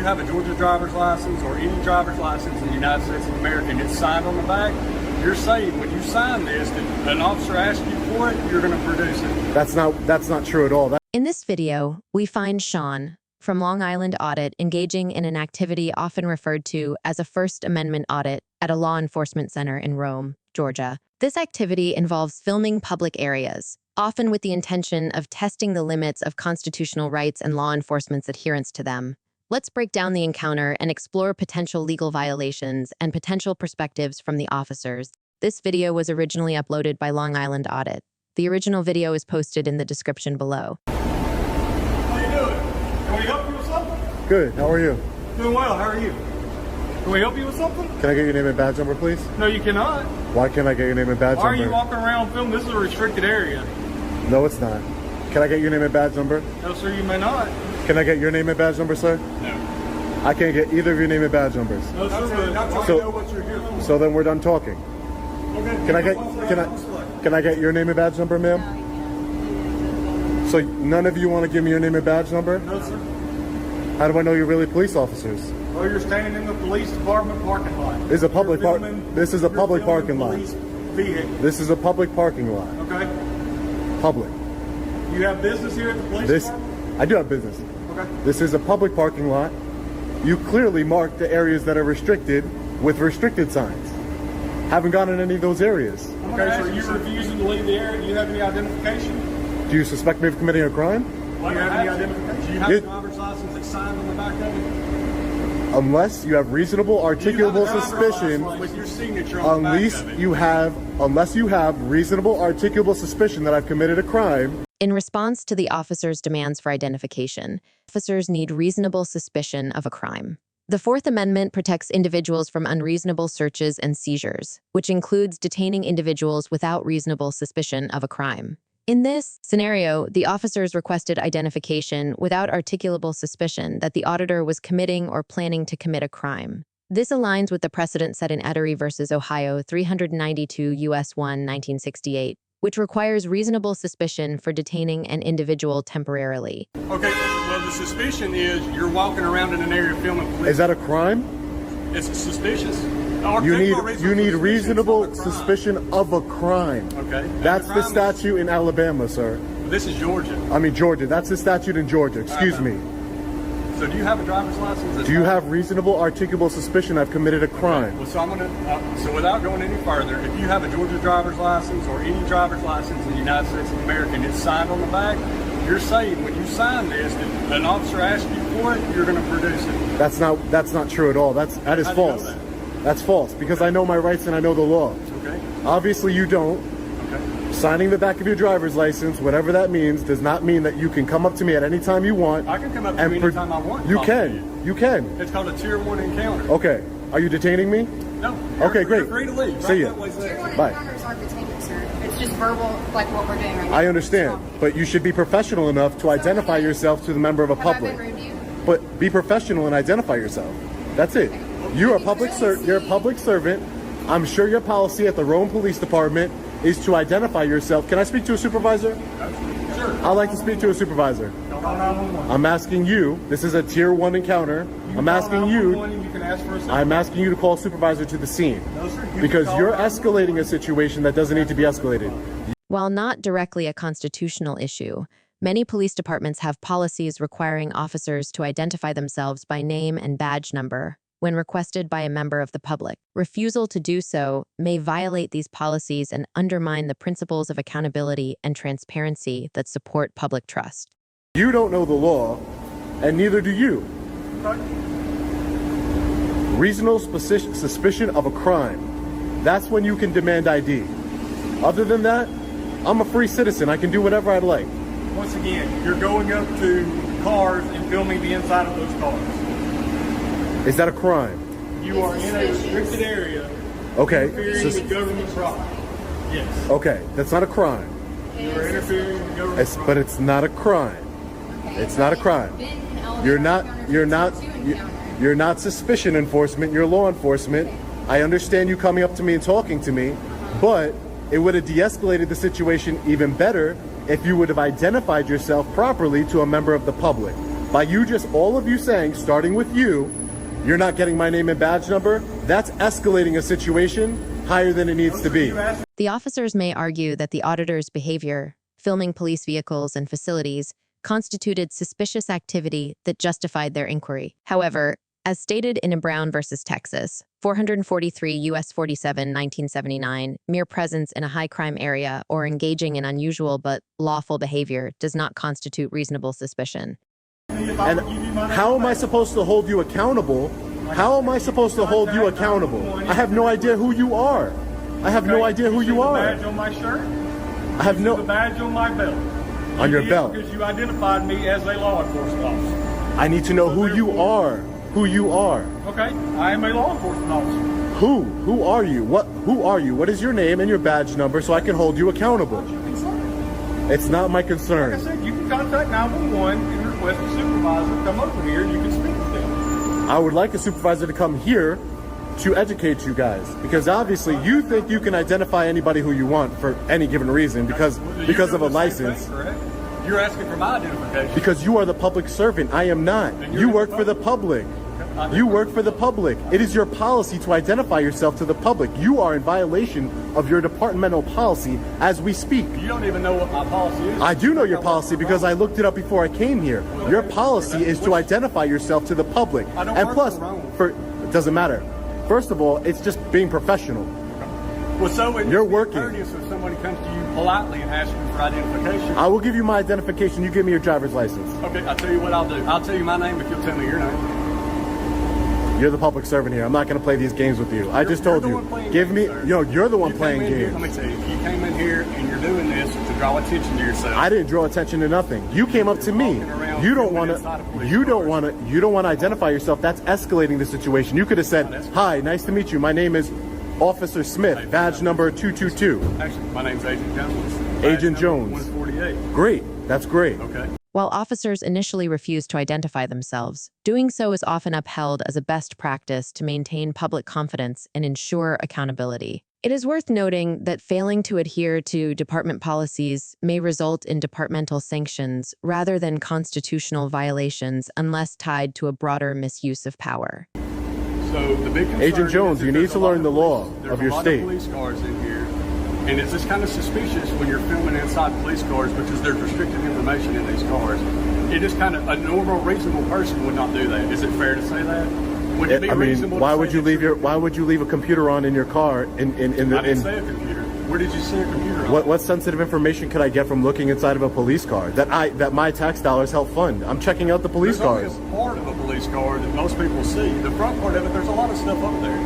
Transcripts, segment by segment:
you have a Georgia driver's license or any driver's license in the United States of America and it's signed on the back, you're saying when you sign this, that an officer asks you for it, you're going to produce it. That's not true at all. In this video, we find Sean from Long Island Audit engaging in an activity often referred to as a First Amendment audit at a law enforcement center in Rome, Georgia. This activity involves filming public areas, often with the intention of testing the limits of constitutional rights and law enforcement's adherence to them. Let's break down the encounter and explore potential legal violations and potential perspectives from the officers. This video was originally uploaded by Long Island Audit. The original video is posted in the description below. How you doing? Can we help you with something? Good. How are you? Doing well. How are you? Can we help you with something? Can I get your name and badge number, please? No, you cannot. Why can't I get your name and badge Why number? are you walking around filming? This is a restricted area. No, it's not. Can I get your name and badge number? No, sir, you may not. Can I get your name and badge number, sir? No. I can't get either of your name and badge numbers. No, sir, So- but know what you're here for. So then we're done talking. Okay. Can I get your name and badge number, ma'am? So none of you want to give me your name and badge number? No, sir. How do I know you're really police officers? Well, you're standing in the police department parking lot. This is a public You're park. filming- This is a you're public filming parking lot. police vehicle. This is a public parking lot. Okay. Public. You have business here at the police This, department? I do have business. Okay. This is a public parking lot. You clearly marked the areas that are restricted with restricted signs. Haven't gone in any of those areas. Okay, so are you refusing to leave the area? Do you have any identification? Do you suspect me of committing a crime? Do you have any identification? Do you have You- a driver's license that's signed on the back of it? Unless you have reasonable Do you have a articulable driver's suspicion, license with your signature on the unless back of it? unless you have reasonable articulable suspicion that I've committed a crime. In response to the officers' demands for identification, officers need reasonable suspicion of a crime. The Fourth Amendment protects individuals from unreasonable searches and seizures, which includes detaining individuals without reasonable suspicion of a crime. In this scenario, the officers requested identification without articulable suspicion that the auditor was committing or planning to commit a crime. This aligns with the precedent set in Auditor v. Ohio 392 U.S. 1, 1968, which requires reasonable suspicion for detaining an individual temporarily. Okay, well, the suspicion is you're walking around in an area filming police. Is that a crime? It's suspicious. You need reasonable suspicion of a crime. Okay. That's the statute in Alabama, sir. This is Georgia. I mean Georgia. That's the statute in Georgia. Excuse me. So do you have a driver's license? Do you have reasonable articulable suspicion I've committed a crime? Well, so I'm gonna. So without going any further, if you have a Georgia driver's license or any driver's license in the United States of America and it's signed on the back, you're saying when you sign this, that an officer asks you for it, you're going to produce it. That's not true at all. That is How do you false. know that? That's false because I know my rights and I know the law. Okay. Obviously you don't. Okay. Signing the back of your driver's license, whatever that means, does not mean that you can come up to me at any time you want. I can come up to you anytime I want. You can. You can. It's called a Tier 1 encounter. Okay. Are you detaining me? No. Okay, great. You're free to leave. See ya. That way's Tier there. 1 Bye. encounters aren't detainment, sir. It's just verbal, like what we're doing right now. I understand, but you should be professional enough to identify yourself to the member of a Have I public. been rude to you? But be professional and identify yourself. That's it. You're a public servant. I'm sure your policy at the Rome Police Department is to identify yourself. Can I speak to a supervisor? Sure. I'd like to speak to a supervisor. Call 911. I'm asking you. This is a Tier 1 encounter. I'm asking you. You can ask for a I'm asking you to call a supervisor to the scene No, sir. You because can call you're 911. escalating a situation that doesn't need to be escalated. While not directly a constitutional issue, many police departments have policies requiring officers to identify themselves by name and badge number when requested by a member of the public. Refusal to do so may violate these policies and undermine the principles of accountability and transparency that support public trust. You don't know the law, and neither do you. Reasonable suspicion of a crime. That's when you can demand ID. Other than that, I'm a free citizen. I can do whatever I'd like. Once again, you're going up to cars and filming the inside of those cars. Is that a crime? You are in a restricted area. Okay. Interfering with government property. Yes. Okay, that's not a crime. You are interfering with government property. But it's not a crime. It's not a crime. You're not suspicion enforcement. You're law enforcement. I understand you coming up to me and talking to me, but it would have de-escalated the situation even better if you would have identified yourself properly to a member of the public. By you just, all of you saying, starting with you, you're not getting my name and badge number, that's escalating a situation higher than it needs to be. The officers may argue that the auditor's behavior, filming police vehicles and facilities, constituted suspicious activity that justified their inquiry. However, as stated in Brown versus Texas, 443 U.S. 47, 1979, mere presence in a high-crime area or engaging in unusual but lawful behavior does not constitute reasonable suspicion. And how am I supposed to hold you accountable? How am I supposed to hold you accountable? I have no idea who you are. I have no idea who you are. The badge on my shirt? I have no... The badge on my belt. On your belt. Because you identified me as a law enforcement officer. I need to know who you are. Who you are. Okay, I am a law enforcement officer. Who? Who are you? Who are you? What is your name and your badge number so I can hold you accountable? It's not my concern. Like I said, you can contact 911 and request a supervisor to come over here and you can speak with them. I would like a supervisor to come here to educate you guys, because obviously you think you can identify anybody who you want for any given reason because of a license. You're asking for my identification. Because you are the public servant. I am not. You work for the public. You work for the public. It is your policy to identify yourself to the public. You are in violation of your departmental policy as we speak. You don't even know what my policy is. I do know your policy because I looked it up before I came here. Your policy is to identify yourself to the public. And plus, it doesn't matter. First of all, it's just being professional. Well, so you're working. Courteous if somebody comes to you politely and asks you for identification. I will give you my identification. You give me your driver's license. Okay, I'll tell you what I'll do. I'll tell you my name if you'll tell me your name. You're the public servant here. I'm not going to play these games with you. I just told you. Give me, you're the one playing games. Let me tell you, you came in here and you're doing this to draw attention to yourself. I didn't draw attention to nothing. You came up to me. You don't want to identify yourself. That's escalating the situation. You could have said, "Hi, nice to meet you. My name is Officer Smith, badge number 222. Actually, my name's Agent Jones. Agent Jones. 148. Great. That's great. Okay. While officers initially refuse to identify themselves, doing so is often upheld as a best practice to maintain public confidence and ensure accountability. It is worth noting that failing to adhere to department policies may result in departmental sanctions rather than constitutional violations unless tied to a broader misuse of power. So the big concern Agent Jones, you need to learn the law of your state. There's a lot of police cars in here, and it's just kind of suspicious when you're filming inside police cars because there's restricted information in these cars. It is kind of a normal, reasonable person would not do that. Is it fair to say that? Would it be reasonable? Why would you leave a computer on in your car? I didn't say a computer. Where did you see a computer on? What sensitive information could I get from looking inside of a police car that my tax dollars help fund? I'm checking out the police cars. There's only a part of a police car that most people see. The front part of it, there's a lot of stuff up there,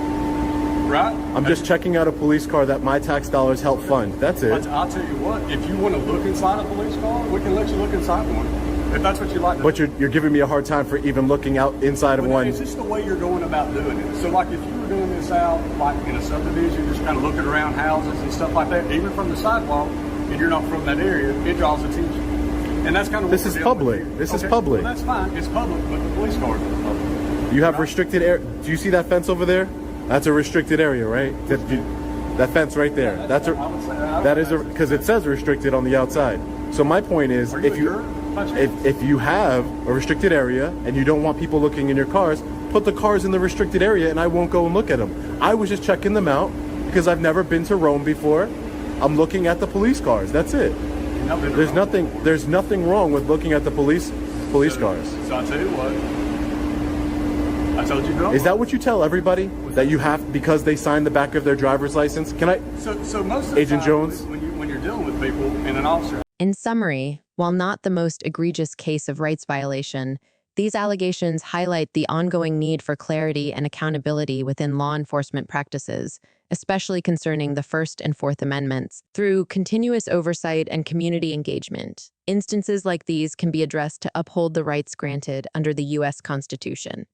right? I'm just checking out a police car that my tax dollars help fund. That's it. I'll tell you what. If you want to look inside a police car, we can let you look inside one. If that's what you like to But do. you're giving me a hard time for even looking out inside of one. It's just the way you're going about doing it. So like if you were doing this out like in a subdivision, just kind of looking around houses and stuff like that, even from the sidewalk, and you're not from that area, it draws attention. And that's kind of what This is public. This is public. Well, that's fine. It's public, but the police cars are public. You have restricted area. Do you see that fence over there? That's a restricted area, right? That fence right there. Because it says restricted on the outside. So my point is, if you have a restricted area and you don't want people looking in your cars, put the cars in the restricted area and I won't go and look at them. I was just checking them out because I've never been to Rome before. I'm looking at the police cars. That's it. There's nothing wrong with looking at the police cars. So I'll tell you what. I told you no. Is that what you tell everybody? That you have because they signed the back of their driver's license? Can I? So most of the Agent time, Jones? when you're dealing with people and an officer. In summary, while not the most egregious case of rights violation, these allegations highlight the ongoing need for clarity and accountability within law enforcement practices, especially concerning the First and Fourth Amendments, through continuous oversight and community engagement. Instances like these can be addressed to uphold the rights granted under the U.S. Constitution.